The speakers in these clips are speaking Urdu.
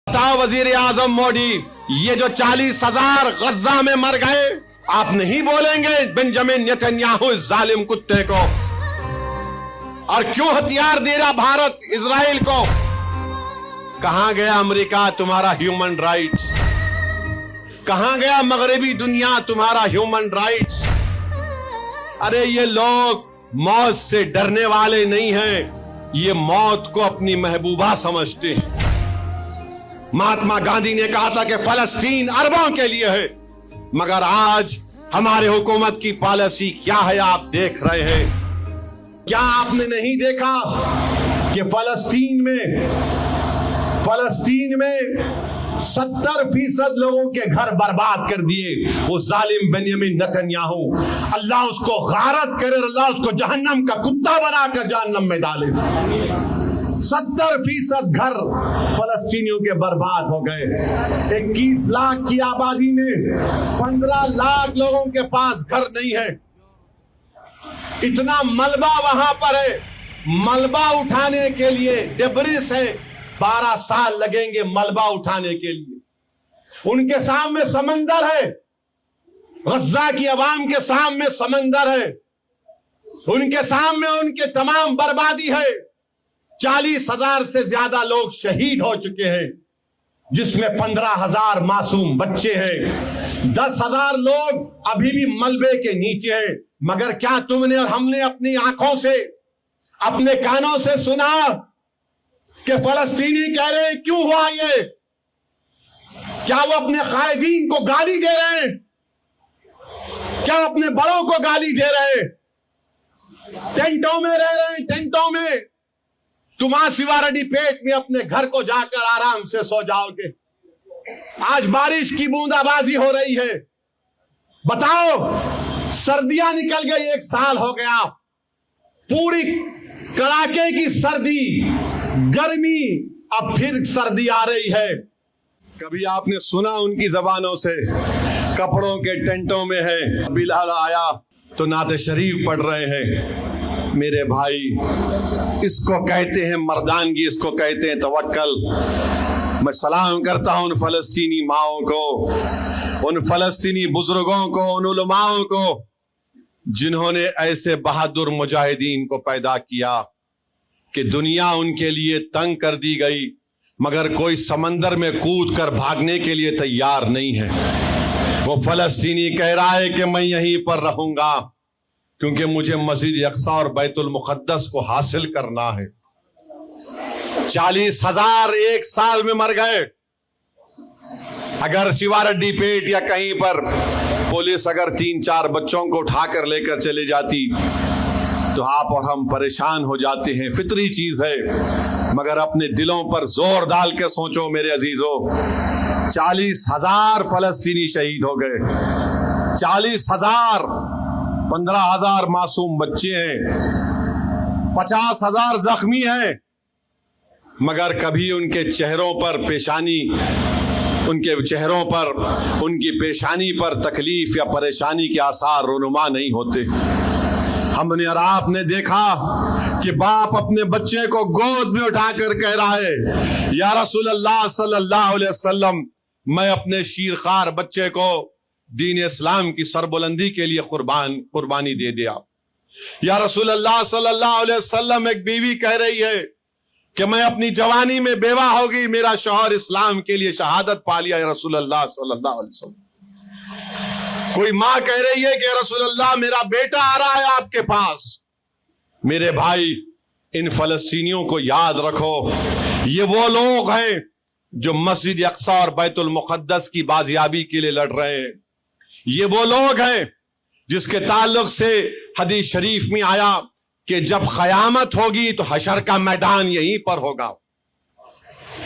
بتاؤ وزیر اعظم موڈی، یہ جو 40,000 غزہ میں مر گئے، آپ نہیں بولیں گے بنجامن نیتن یاہو اس ظالم کتے کو؟ اور کیوں ہتھیار دے رہا بھارت اسرائیل کو؟ کہاں گیا امریکہ تمہارا ہیومن رائٹس؟ کہاں گیا مغربی دنیا تمہارا ہیومن رائٹس؟ ارے یہ لوگ موت سے ڈرنے والے نہیں ہیں، یہ موت کو اپنی محبوبہ سمجھتے ہیں۔ مہاتما گاندھی نے کہا تھا کہ فلسطین عربوں کے لیے ہے، مگر آج ہمارے حکومت کی پالیسی کیا ہے آپ دیکھ رہے ہیں۔ کیا آپ نے نہیں دیکھا کہ فلسطین میں 70% لوگوں کے گھر برباد کر دیے وہ ظالم بنیامن نیتن یاہو؟ اللہ اس کو غارت کرے، اللہ اس کو جہنم کا کتا بنا کر جہنم میں ڈالے۔ 70% گھر فلسطینیوں کے برباد ہو گئے۔ 21 لاکھ کی آبادی میں 15 لاکھ لوگوں کے پاس گھر نہیں ہے۔ اتنا ملبہ وہاں پر ہے، ملبہ اٹھانے کے لیے ڈبریس ہے، 12 سال لگیں گے ملبہ اٹھانے کے لیے۔ ان کے سامنے سمندر ہے، غزہ کی عوام کے سامنے سمندر ہے، ان کے سامنے ان کے تمام بربادی ہے۔ 40,000 سے زیادہ لوگ شہید ہو چکے ہیں، جس میں 15,000 معصوم بچے ہیں۔ 10,000 لوگ ابھی بھی ملبے کے نیچے ہیں۔ مگر کیا تم نے اور ہم نے اپنی آنکھوں سے، اپنے کانوں سے سنا کہ فلسطینی کہہ رہے ہیں کیوں ہوا یہ؟ کیا وہ اپنے قائدین کو گالی دے رہے ہیں؟ کیا اپنے بڑوں کو گالی دے رہے ہیں؟ ٹینٹوں میں رہ رہے ہیں، ٹینٹوں میں۔ تم سیواریڈی پیٹ میں اپنے گھر کو جا کر آرام سے سو جاؤ گے۔ آج بارش کی بوندا بازی ہو رہی ہے۔ بتاؤ، سردیاں نکل گئی، 1 سال ہو گیا، پوری کڑاکے کی سردی، گرمی، اب پھر سردی آ رہی ہے۔ کبھی آپ نے سنا ان کی زبانوں سے؟ کپڑوں کے ٹینٹوں میں ہے۔ بلال آیا تو نعت شریف پڑھ رہے ہیں۔ میرے بھائی، اس کو کہتے ہیں مردانگی، اس کو کہتے ہیں توکل۔ میں سلام کرتا ہوں ان فلسطینی ماؤں کو، ان فلسطینی بزرگوں کو، ان علماؤں کو، جنہوں نے ایسے بہادر مجاہدین کو پیدا کیا کہ دنیا ان کے لیے تنگ کر دی گئی، مگر کوئی سمندر میں کود کر بھاگنے کے لیے تیار نہیں ہے۔ وہ فلسطینی کہہ رہا ہے کہ میں یہیں پر رہوں گا، کیونکہ مجھے مسجد اقصی اور بیت المقدس کو حاصل کرنا ہے۔ 40,000 1 سال میں مر گئے۔ اگر سیواریڈی پیٹ یا کہیں پر پولیس اگر 3-4 بچوں کو اٹھا کر لے کر چلے جاتی تو آپ اور ہم پریشان ہو جاتے ہیں، فطری چیز ہے۔ مگر اپنے دلوں پر زور ڈال کے سوچو میرے عزیزو، 40,000 فلسطینی شہید ہو گئے، 40,000، 15,000 معصوم بچے ہیں، 50,000 زخمی ہیں، مگر کبھی ان کے چہروں پر ان کی پیشانی پر تکلیف یا پریشانی کے آثار رونما نہیں ہوتے۔ ہم نے اور آپ نے دیکھا کہ باپ اپنے بچے کو گود میں اٹھا کر کہہ رہا ہے، یا رسول اللہ صلی اللہ علیہ وسلم، میں اپنے شیرخوار بچے کو دین اسلام کی سربلندی کے لیے قربانی دے دیا۔ یا رسول اللہ صلی اللہ علیہ وسلم، ایک بیوی کہہ رہی ہے کہ میں اپنی جوانی میں بیوہ ہوگی، میرا شوہر اسلام کے لیے شہادت پا لیا یا رسول اللہ صلی اللہ علیہ وسلم۔ کوئی ماں کہہ رہی ہے کہ رسول اللہ میرا بیٹا آ رہا ہے آپ کے پاس۔ میرے بھائی، ان فلسطینیوں کو یاد رکھو، یہ وہ لوگ ہیں جو مسجد اقصی اور بیت المقدس کی بازیابی کے لیے لڑ رہے ہیں۔ یہ وہ لوگ ہیں جس کے تعلق سے حدیث شریف میں آیا کہ جب قیامت ہوگی تو حشر کا میدان یہیں پر ہوگا،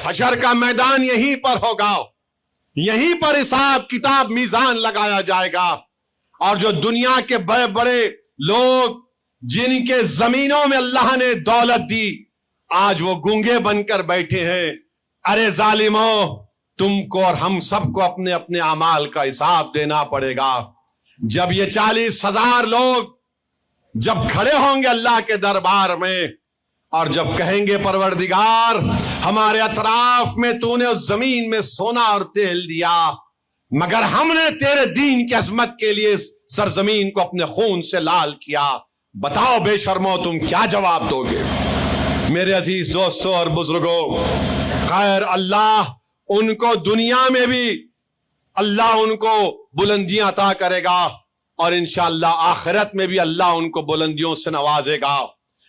حشر کا میدان یہیں پر ہوگا، یہیں پر حساب کتاب میزان لگایا جائے گا۔ اور جو دنیا کے بڑے بڑے لوگ جن کے زمینوں میں اللہ نے دولت دی، آج وہ گونگے بن کر بیٹھے ہیں۔ ارے ظالموں، تم کو اور ہم سب کو اپنے اپنے اعمال کا حساب دینا پڑے گا۔ جب یہ 40,000 لوگ جب کھڑے ہوں گے اللہ کے دربار میں، اور جب کہیں گے پروردگار ہمارے اطراف میں تو نے اس زمین میں سونا اور تیل دیا، مگر ہم نے تیرے دین کی عظمت کے لیے اس سرزمین کو اپنے خون سے لال کیا، بتاؤ بے شرمو تم کیا جواب دو گے؟ میرے عزیز دوستوں اور بزرگوں، خیر اللہ ان کو دنیا میں بھی اللہ ان کو بلندیاں عطا کرے گا، اور انشاءاللہ آخرت میں بھی اللہ ان کو بلندیوں سے نوازے گا۔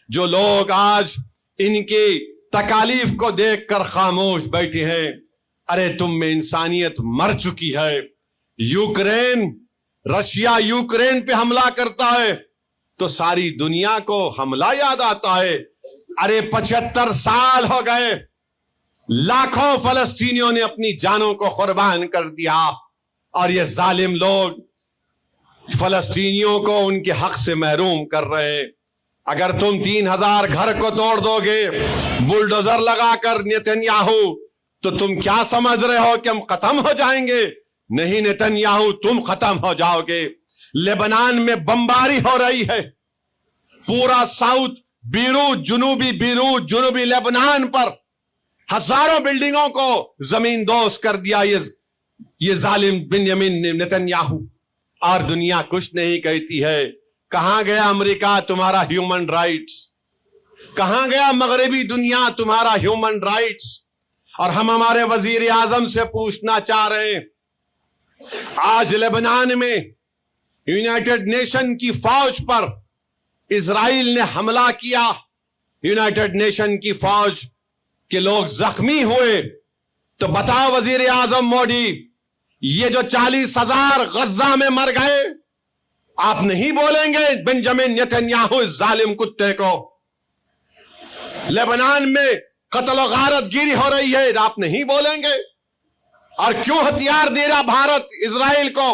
جو لوگ آج ان کی تکالیف کو دیکھ کر خاموش بیٹھے ہیں، ارے تم میں انسانیت مر چکی ہے۔ رشیا یوکرین پہ حملہ کرتا ہے تو ساری دنیا کو حملہ یاد آتا ہے۔ ارے 75 سال ہو گئے، لاکھوں فلسطینیوں نے اپنی جانوں کو قربان کر دیا، اور یہ ظالم لوگ فلسطینیوں کو ان کے حق سے محروم کر رہے۔ اگر تم 3000 گھر کو توڑ دو گے بلڈوزر لگا کر نیتنیاہو، تو تم کیا سمجھ رہے ہو کہ ہم ختم ہو جائیں گے؟ نہیں نیتنیاہو، تم ختم ہو جاؤ گے۔ لبنان میں بمباری ہو رہی ہے، پورا ساؤتھ بیروت، جنوبی لبنان پر ہزاروں بلڈنگوں کو زمین دوز کر دیا یہ ظالم بنیامین نیتنیاہو، اور دنیا کچھ نہیں کہتی ہے۔ کہاں گیا امریکہ تمہارا ہیومن رائٹس؟ کہاں گیا مغربی دنیا تمہارا ہیومن رائٹس؟ اور ہم ہمارے وزیر اعظم سے پوچھنا چاہ رہے ہیں، آج لبنان میں یونائٹڈ نیشن کی فوج پر اسرائیل نے حملہ کیا، یونائٹڈ نیشن کی فوج کے لوگ زخمی ہوئے، تو بتاؤ وزیر اعظم مودی، یہ جو 40,000 غزہ میں مر گئے، آپ نہیں بولیں گے بنجامین نیتنیاہو اس ظالم کتے کو؟ لبنان میں قتل و غارت گیری ہو رہی ہے، آپ نہیں بولیں گے؟ اور کیوں ہتھیار دے رہا بھارت اسرائیل کو؟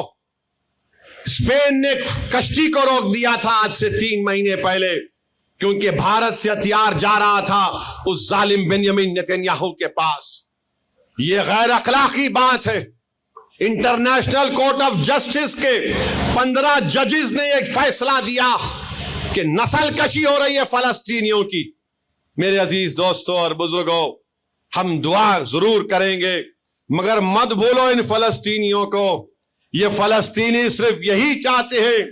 اسپین نے کشتی کو روک دیا تھا آج سے 3 مہینے پہلے، کیونکہ بھارت سے ہتھیار جا رہا تھا اس ظالم بنیامین نیتنیاہو کے پاس۔ یہ غیر اخلاقی بات ہے۔ انٹرنیشنل کورٹ آف جسٹس کے 15 ججز نے ایک فیصلہ دیا کہ نسل کشی ہو رہی ہے فلسطینیوں کی۔ میرے عزیز دوستوں اور بزرگوں، ہم دعا ضرور کریں گے، مگر مت بھولو ان فلسطینیوں کو۔ یہ فلسطینی صرف یہی چاہتے ہیں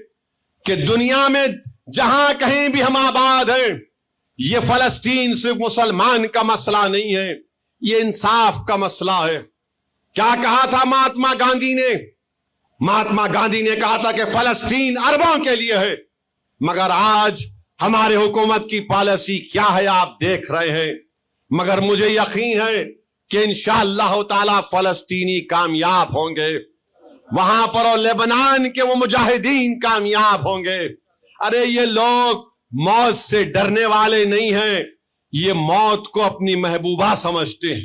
کہ دنیا میں جہاں کہیں بھی ہم آباد ہیں، یہ فلسطین صرف مسلمان کا مسئلہ نہیں ہے، یہ انصاف کا مسئلہ ہے۔ کیا کہا تھا مہاتما گاندھی نے؟ مہاتما گاندھی نے کہا تھا کہ فلسطین عربوں کے لیے ہے، مگر آج ہمارے حکومت کی پالیسی کیا ہے آپ دیکھ رہے ہیں۔ مگر مجھے یقین ہے کہ انشاءاللہ تعالی فلسطینی کامیاب ہوں گے، وہاں پر اور لبنان کے وہ مجاہدین کامیاب ہوں گے۔ ارے یہ لوگ موت سے ڈرنے والے نہیں ہیں، یہ موت کو اپنی محبوبہ سمجھتے ہیں،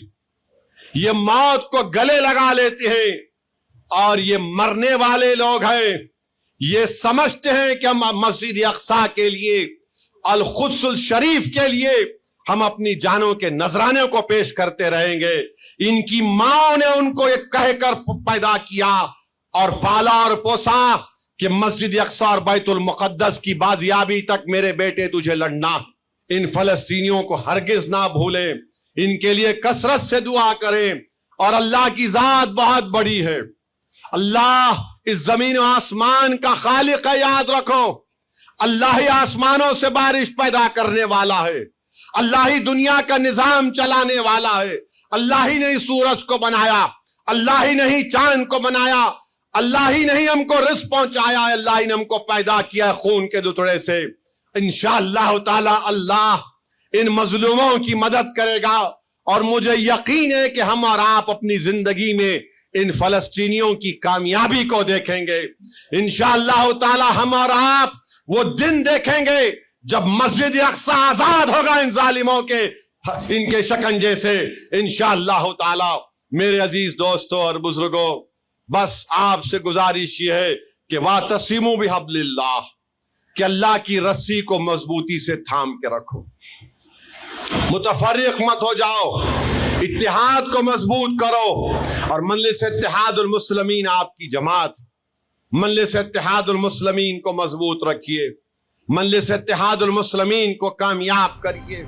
یہ موت کو گلے لگا لیتے ہیں، اور یہ مرنے والے لوگ ہیں۔ یہ سمجھتے ہیں کہ ہم مسجد اقصی کے لیے، القدس الشریف کے لیے ہم اپنی جانوں کے نذرانے کو پیش کرتے رہیں گے۔ ان کی ماں نے ان کو یہ کہہ کر پیدا کیا اور پالا اور پوسا کہ مسجد اقصی اور بیت المقدس کی بازیابی تک میرے بیٹے تجھے لڑنا۔ ان فلسطینیوں کو ہرگز نہ بھولیں، ان کے لیے کثرت سے دعا کریں، اور اللہ کی ذات بہت بڑی ہے۔ اللہ اس زمین و آسمان کا خالق ہے، یاد رکھو۔ اللہ ہی آسمانوں سے بارش پیدا کرنے والا ہے، اللہ ہی دنیا کا نظام چلانے والا ہے، اللہ ہی نے سورج کو بنایا، اللہ ہی نے ہی چاند کو بنایا، اللہ ہی نے ہی ہم کو رزق پہنچایا ہے، اللہ ہی نے ہم کو پیدا کیا ہے خون کے دتڑے سے۔ انشاءاللہ تعالی اللہ ان مظلوموں کی مدد کرے گا، اور مجھے یقین ہے کہ ہم اور آپ اپنی زندگی میں ان فلسطینیوں کی کامیابی کو دیکھیں گے۔ انشاءاللہ تعالی ہم اور آپ وہ دن دیکھیں گے جب مسجد اقصی آزاد ہوگا ان ظالموں کے، ان کے شکنجے سے انشاءاللہ تعالی۔ میرے عزیز دوستوں اور بزرگوں، بس آپ سے گزارش یہ ہے کہ وَاعْتَصِمُوا بِحَبْلِ اللَّهِ، کہ اللہ کی رسی کو مضبوطی سے تھام کے رکھو، متفرق مت ہو جاؤ، اتحاد کو مضبوط کرو، اور مجلس اتحاد المسلمین آپ کی جماعت، مجلس اتحاد المسلمین کو مضبوط رکھیے، مجلس اتحاد المسلمین کو کامیاب کریے۔